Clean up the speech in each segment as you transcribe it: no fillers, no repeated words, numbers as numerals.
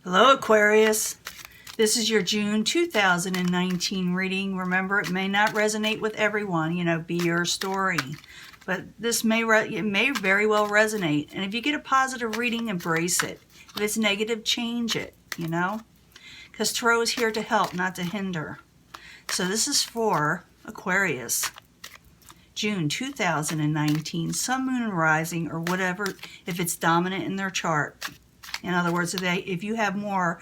Hello Aquarius, this is your June 2019 reading. Remember, it may not resonate with everyone, be your story. But this may very well resonate. And if you get a positive reading, embrace it. If it's negative, change it, Because Tarot is here to help, not to hinder. So this is for Aquarius. June 2019, Sun, Moon, and Rising, or whatever, if it's dominant in their chart. In other words, if you have more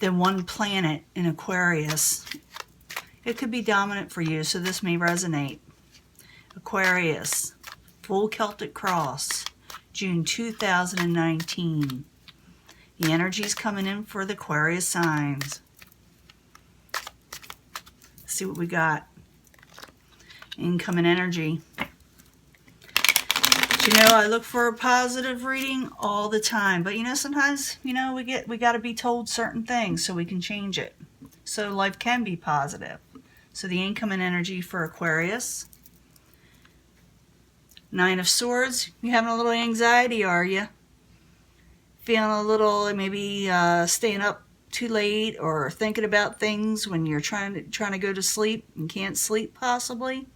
than one planet in Aquarius, it could be dominant for you, so this may resonate. Aquarius, full Celtic cross, June 2019. The energy's coming in for the Aquarius signs. Let's see what we got. Incoming energy. I look for a positive reading all the time, but sometimes we got to be told certain things so we can change it. So life can be positive. So the incoming energy for Aquarius. Nine of Swords. You having a little anxiety, are you? Feeling a little, maybe staying up too late or thinking about things when you're trying to go to sleep and can't sleep, possibly,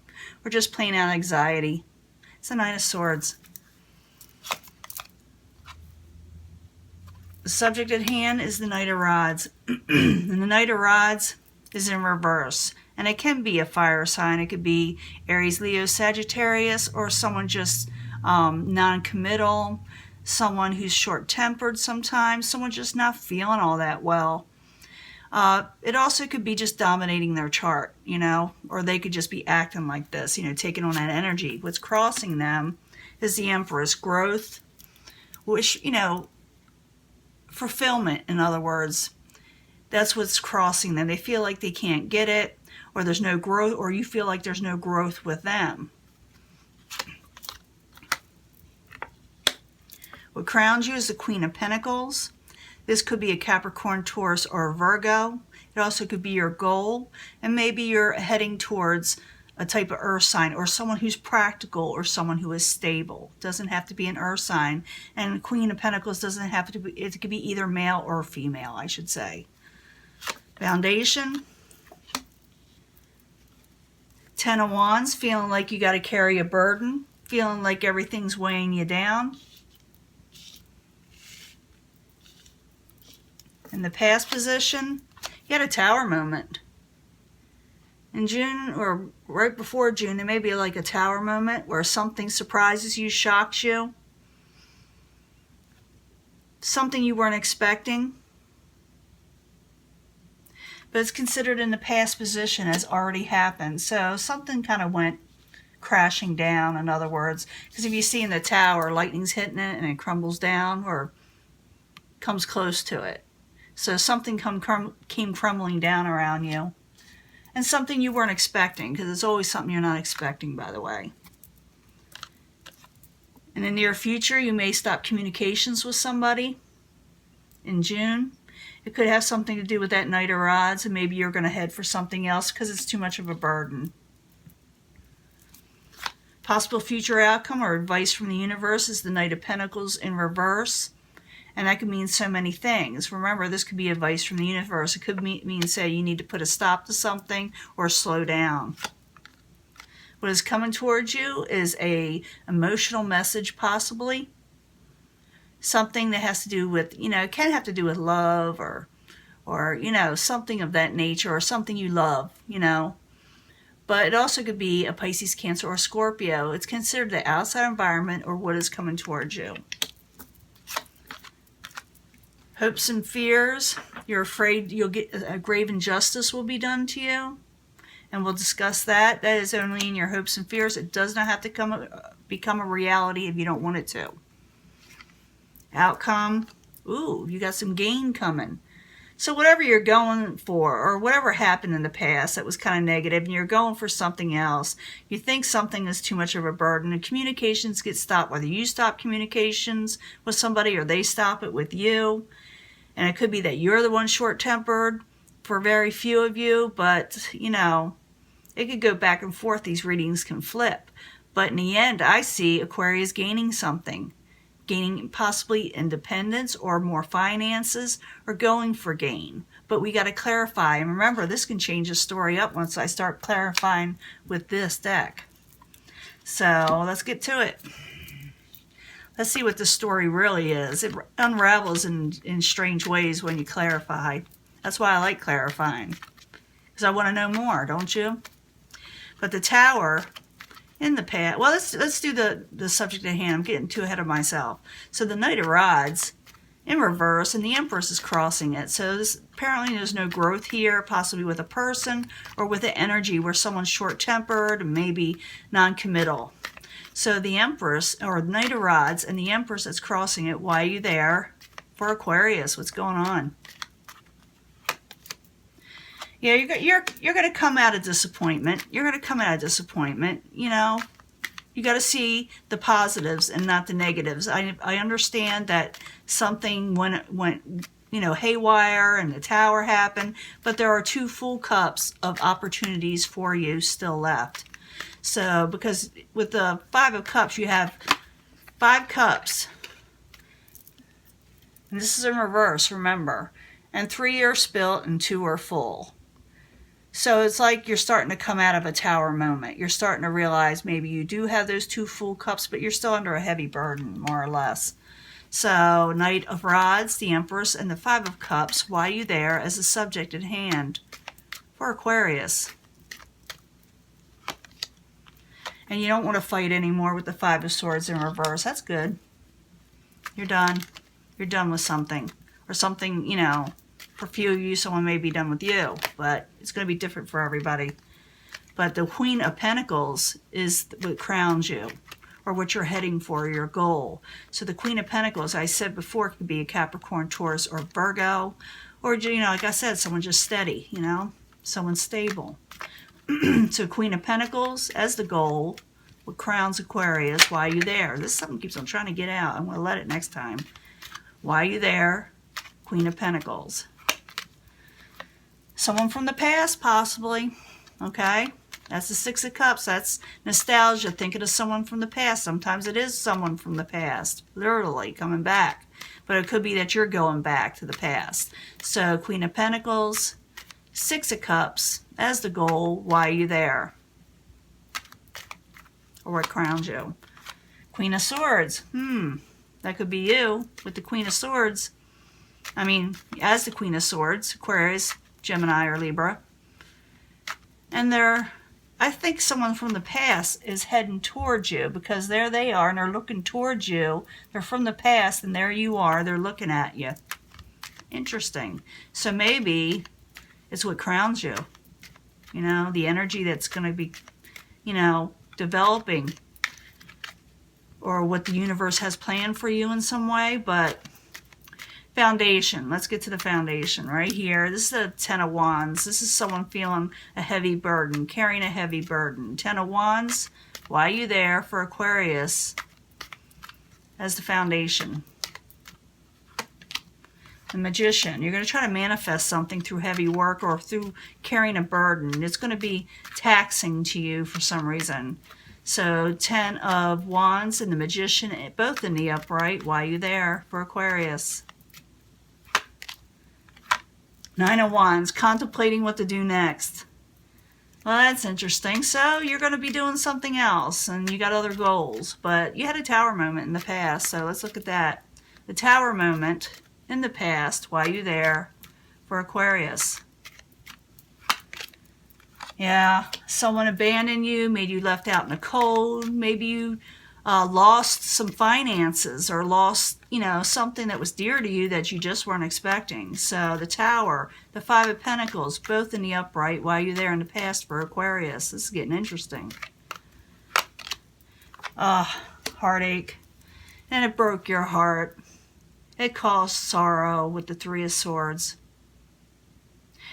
or just plain out anxiety. It's the Nine of Swords. The subject at hand is the Knight of Rods. And the Knight of Rods is in reverse. And it can be a fire sign. It could be Aries, Leo, Sagittarius, or someone just non-committal, someone who's short-tempered sometimes, someone just not feeling all that well. It also could be just dominating their chart, or they could just be acting like this, taking on that energy. What's crossing them is the Empress, growth, which, fulfillment, in other words. That's what's crossing them. They feel like they can't get it, or there's no growth, or you feel like there's no growth with them. What crowns you is the Queen of Pentacles. This could be a Capricorn, Taurus, or a Virgo. It also could be your goal, and maybe you're heading towards a type of earth sign, or someone who's practical, or someone who is stable. It doesn't have to be an earth sign. And Queen of Pentacles doesn't have to be, it could be either male or female, I should say. Foundation. Ten of Wands, feeling like you got to carry a burden, feeling like everything's weighing you down. In the past position, you had a Tower moment. In June, or right before June, there may be like a Tower moment where something surprises you, shocks you. Something you weren't expecting. But it's considered in the past position as already happened. So something kind of went crashing down, in other words. Because if you see in the Tower, lightning's hitting it and it crumbles down or comes close to it. So something came crumbling down around you. And something you weren't expecting, because it's always something you're not expecting, by the way. In the near future, you may stop communications with somebody in June. It could have something to do with that Knight of Rods, and maybe you're going to head for something else because it's too much of a burden. Possible future outcome or advice from the universe is the Knight of Pentacles in reverse. And that could mean so many things. Remember, this could be advice from the universe. It could mean, say, you need to put a stop to something or slow down. What is coming towards you is a emotional message, possibly. Something that has to do with, it can have to do with love or something of that nature, or something you love, But it also could be a Pisces, Cancer, or Scorpio. It's considered the outside environment or what is coming towards you. Hopes and fears. You're afraid you'll get a grave injustice will be done to you. And we'll discuss that. That is only in your hopes and fears. It does not have to become a reality if you don't want it to. Outcome. Ooh, you got some gain coming. So whatever you're going for, or whatever happened in the past that was kind of negative, and you're going for something else, you think something is too much of a burden, and communications get stopped, whether you stop communications with somebody or they stop it with you. And it could be that you're the one short-tempered for very few of you, but, it could go back and forth. These readings can flip. But in the end, I see Aquarius gaining something. gaining possibly independence or more finances or going for gain. But we got to clarify. And remember, this can change the story up once I start clarifying with this deck. So let's get to it. Let's see what the story really is. It unravels in strange ways when you clarify. That's why I like clarifying. Because I want to know more, don't you? But the Tower in the past, well, let's do the subject at hand. I'm getting too ahead of myself. So the Knight of Rods in reverse, and the Empress is crossing it. So apparently there's no growth here, possibly with a person or with an energy where someone's short-tempered, maybe non-committal. So the Empress, or the Knight of Rods, and the Empress that's crossing it, why are you there? For Aquarius, what's going on? Yeah, you're going to come out of disappointment. You're going to come out of disappointment. You know, you got to see the positives and not the negatives. I understand that something went haywire and the Tower happened, but there are 2 full cups of opportunities for you still left. So, because with the 5 of Cups, you have 5 cups. And this is in reverse, remember. And 3 are spilt and 2 are full. So it's like you're starting to come out of a Tower moment. You're starting to realize maybe you do have those 2 full cups, but you're still under a heavy burden, more or less. So, Knight of Rods, the Empress, and the 5 of Cups, why are you there as the subject at hand for Aquarius? And you don't want to fight anymore with the 5 of Swords in reverse. That's good. You're done. You're done with something. Or something, for a few of you, someone may be done with you. But it's going to be different for everybody. But the Queen of Pentacles is what crowns you. Or what you're heading for, your goal. So the Queen of Pentacles, I said before, could be a Capricorn, Taurus, or Virgo. Or, like I said, someone just steady, someone stable. So Queen of Pentacles as the goal, what crowns Aquarius, why are you there? This is something keeps on trying to get out. I'm going to let it next time. Why are you there? Queen of Pentacles. Someone from the past, possibly. Okay? That's the 6 of Cups. That's nostalgia, thinking of someone from the past. Sometimes it is someone from the past, literally coming back. But it could be that you're going back to the past. So Queen of Pentacles, 6 of Cups as the goal, why are you there? Or what crowns you? Queen of Swords, that could be you with the Queen of Swords. I mean, as the Queen of Swords, Aquarius, Gemini, or Libra. And I think someone from the past is heading towards you because there they are and they're looking towards you. They're from the past and there you are. They're looking at you. Interesting. So maybe it's what crowns you. The energy that's going to be, developing. Or what the universe has planned for you in some way. But foundation. Let's get to the foundation right here. This is the 10 of Wands. This is someone feeling a heavy burden, carrying a heavy burden. 10 of Wands, why are you there for Aquarius as the foundation? The Magician. You're going to try to manifest something through heavy work or through carrying a burden. It's going to be taxing to you for some reason. So 10 of Wands and the Magician, both in the upright. Why are you there for Aquarius? 9 of Wands, contemplating what to do next. Well, that's interesting. So you're going to be doing something else and you got other goals. But you had a Tower moment in the past, so let's look at that. The Tower moment in the past, why are you there for Aquarius? Yeah, someone abandoned you, made you left out in the cold. Maybe you lost some finances or lost, something that was dear to you that you just weren't expecting. So the Tower, the 5 of Pentacles, both in the upright. Why are you there in the past for Aquarius? This is getting interesting. Heartache. And it broke your heart. It caused sorrow with the 3 of Swords.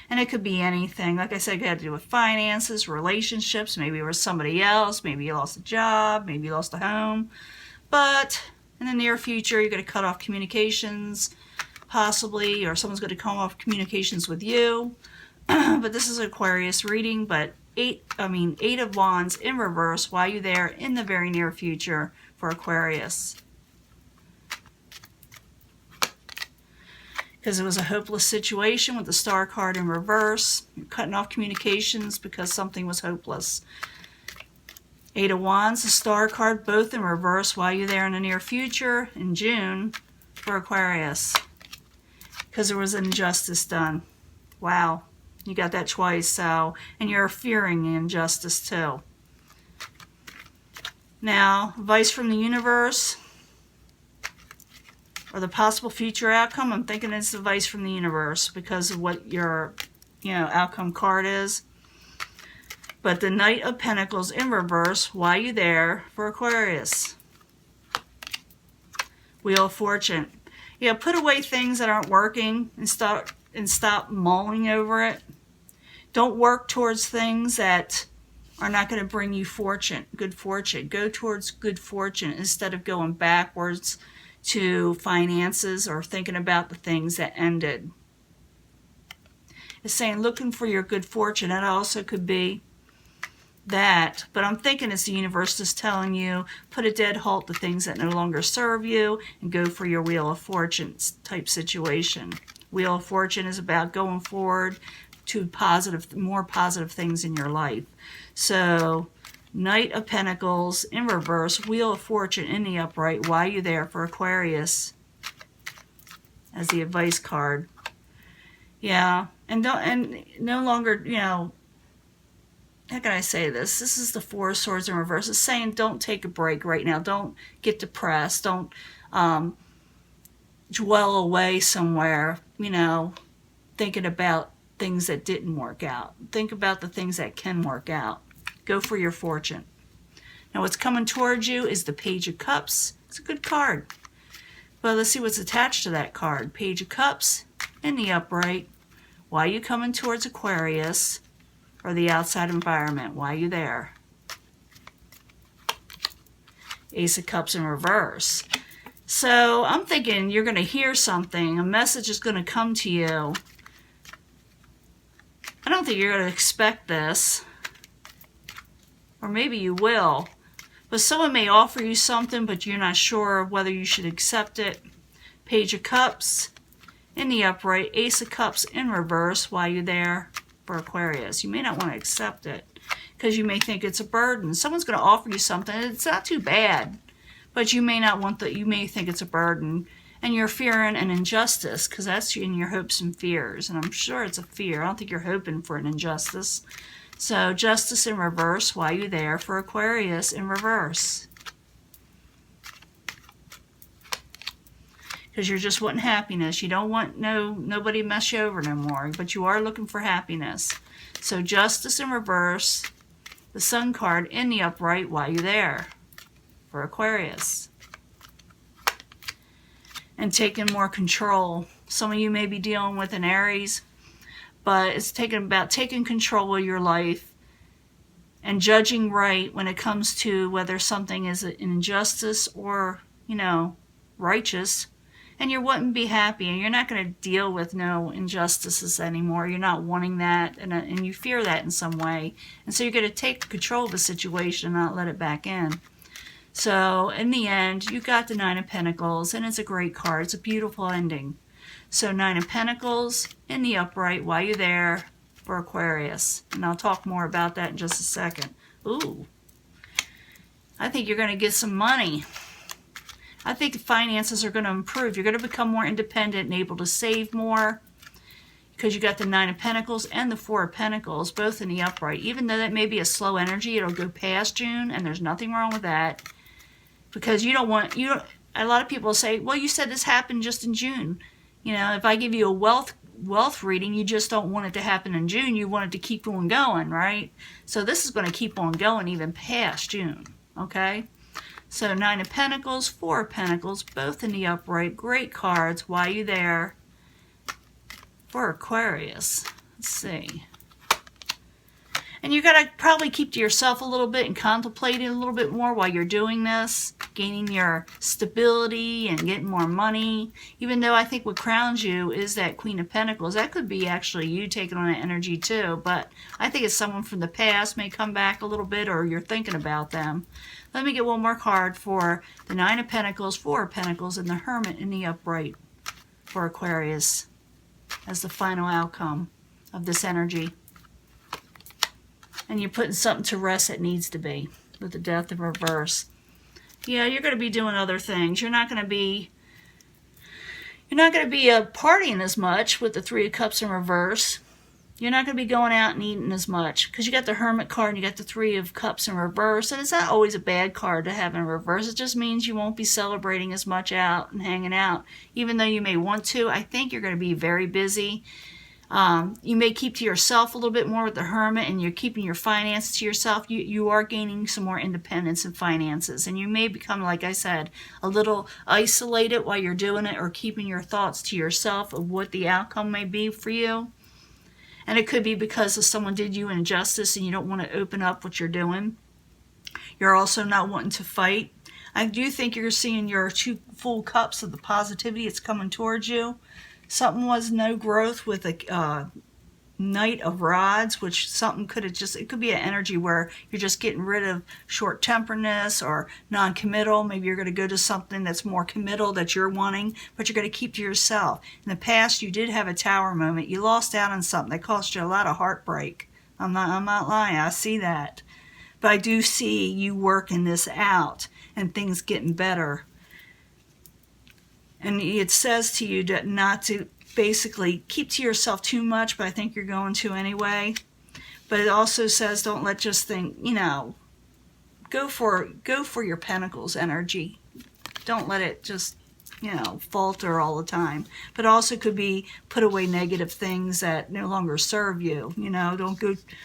And it could be anything. Like I said, it had to do with finances, relationships. Maybe it was somebody else. Maybe you lost a job. Maybe you lost a home. But in the near future, you're going to cut off communications, possibly, or someone's going to cut off communications with you. But this is an Aquarius reading. But 8 of Wands in reverse. Why are you there in the very near future for Aquarius? because it was a hopeless situation with the Star card in reverse. You're cutting off communications because something was hopeless. Eight of Wands, the Star card, both in reverse. Why are you there in the near future in June for Aquarius? Because there was injustice done. Wow, you got that twice. So, and you're fearing injustice too. Now, advice from the universe or the possible future outcome. I'm thinking it's advice from the universe because of what your, outcome card is. But the Knight of Pentacles in reverse, why are you there for Aquarius? Wheel of Fortune. Yeah, put away things that aren't working and stop mulling over it. Don't work towards things that are not going to bring you good fortune. Go towards good fortune instead of going backwards to finances or thinking about the things that ended. It's saying looking for your good fortune. That also could be that, but I'm thinking it's the universe just telling you put a dead halt to things that no longer serve you and go for your Wheel of Fortune type situation. Wheel of Fortune is about going forward to more positive things in your life. So Knight of Pentacles in reverse, Wheel of Fortune in the upright. Why are you there for Aquarius as the advice card? Yeah, and no longer, how can I say this? This is the Four of Swords in reverse. It's saying don't take a break right now. Don't get depressed. Don't dwell away somewhere, thinking about things that didn't work out. Think about the things that can work out. Go for your fortune. Now what's coming towards you is the Page of Cups. It's a good card. But let's see what's attached to that card. Page of Cups in the upright. Why are you coming towards Aquarius? Or the outside environment. Why are you there? Ace of Cups in reverse. So I'm thinking you're going to hear something. A message is going to come to you. I don't think you're going to expect this. Or maybe you will. But someone may offer you something, but you're not sure whether you should accept it. Page of Cups in the upright. Ace of Cups in reverse. Why are you there? For Aquarius. You may not want to accept it because you may think it's a burden. Someone's going to offer you something. It's not too bad, but you may not want that. You may think it's a burden and you're fearing an injustice because that's in your hopes and fears. And I'm sure it's a fear. I don't think you're hoping for an injustice. So Justice in reverse. Why are you there for Aquarius in reverse? Because you're just wanting happiness. You don't want nobody to mess you over no more, but you are looking for happiness. So Justice in reverse, the Sun card in the upright. Why are you there for Aquarius? And taking more control. Some of you may be dealing with an Aries, but it's about taking control of your life and judging right when it comes to whether something is an injustice or, righteous. And you wouldn't be happy, and you're not going to deal with no injustices anymore. You're not wanting that, and you fear that in some way. And so you're going to take control of the situation and not let it back in. So in the end, you got the Nine of Pentacles, and it's a great card. It's a beautiful ending. So Nine of Pentacles in the upright. Why are you there for Aquarius? And I'll talk more about that in just a second. Ooh, I think you're going to get some money. I think the finances are going to improve. You're going to become more independent and able to save more because you got the Nine of Pentacles and the Four of Pentacles, both in the upright. Even though that may be a slow energy, it'll go past June, and there's nothing wrong with that because a lot of people say, well, you said this happened just in June. If I give you a wealth reading, you just don't want it to happen in June. You want it to keep on going, right? So this is going to keep on going even past June, okay? So Nine of Pentacles, Four of Pentacles, both in the upright. Great cards. Why are you there for Aquarius? Let's see. And you got to probably keep to yourself a little bit and contemplate it a little bit more while you're doing this, gaining your stability and getting more money. Even though I think what crowns you is that Queen of Pentacles. That could be actually you taking on that energy too, but I think it's someone from the past may come back a little bit or you're thinking about them. Let me get one more card for the Nine of Pentacles, Four of Pentacles, and the Hermit in the upright for Aquarius. as the final outcome of this energy. And you're putting something to rest that needs to be with the Death in reverse. Yeah, you're going to be doing other things. You're not going to be partying as much with the Three of Cups in reverse. You're not going to be going out and eating as much because you got the Hermit card and you got the Three of Cups in reverse. And it's not always a bad card to have in reverse. It just means you won't be celebrating as much out and hanging out. Even though you may want to, I think you're going to be very busy. You may keep to yourself a little bit more with the Hermit, and you're keeping your finances to yourself. You are gaining some more independence in finances, and you may become, like I said, a little isolated while you're doing it, or keeping your thoughts to yourself of what the outcome may be for you. And it could be because someone did you an injustice and you don't want to open up what you're doing. You're also not wanting to fight. I do think you're seeing your two full cups of the positivity. It's coming towards you. Something was no growth with a Knight of Rods, which something could have just, it could be an energy where you're just getting rid of short-temperedness or non-committal. Maybe you're going to go to something that's more committal that you're wanting, but you're going to keep to yourself. In the past, you did have a Tower moment. You lost out on something that cost you a lot of heartbreak. I'm not lying. I see that. But I do see you working this out and things getting better. And it says to you that not to basically keep to yourself too much, but I think you're going to anyway. But it also says don't let just think, go for your Pentacles energy. Don't let it just, falter all the time. But also could be put away negative things that no longer serve you.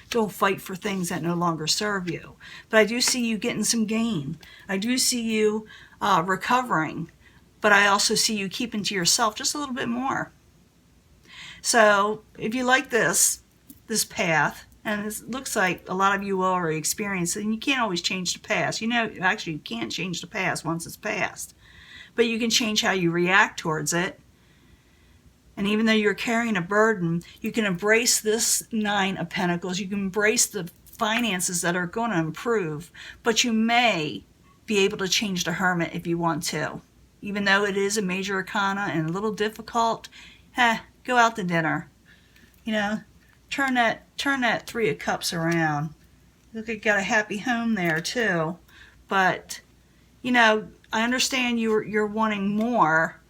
Don't fight for things that no longer serve you. But I do see you getting some gain. I do see you recovering. But I also see you keeping to yourself just a little bit more. So if you like this path, and it looks like a lot of you will already experience it, and you can't always change the past. Actually, you can't change the past once it's past. But you can change how you react towards it. And even though you're carrying a burden, you can embrace this Nine of Pentacles. You can embrace the finances that are going to improve. But you may be able to change the Hermit if you want to. Even though it is a major arcana and a little difficult, go out to dinner. Turn that Three of Cups around. Look, you got a happy home there too. But, I understand you're wanting more,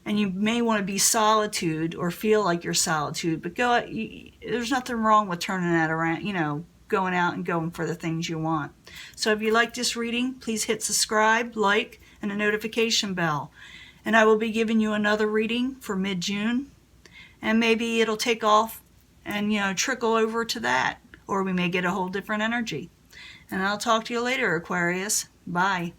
and you may want to be solitude or feel like you're solitude. But there's nothing wrong with turning that around. Going out and going for the things you want. So if you like this reading, please hit subscribe, like, and a notification bell. And I will be giving you another reading for mid-June. And maybe it'll take off and, trickle over to that. Or we may get a whole different energy. And I'll talk to you later, Aquarius. Bye.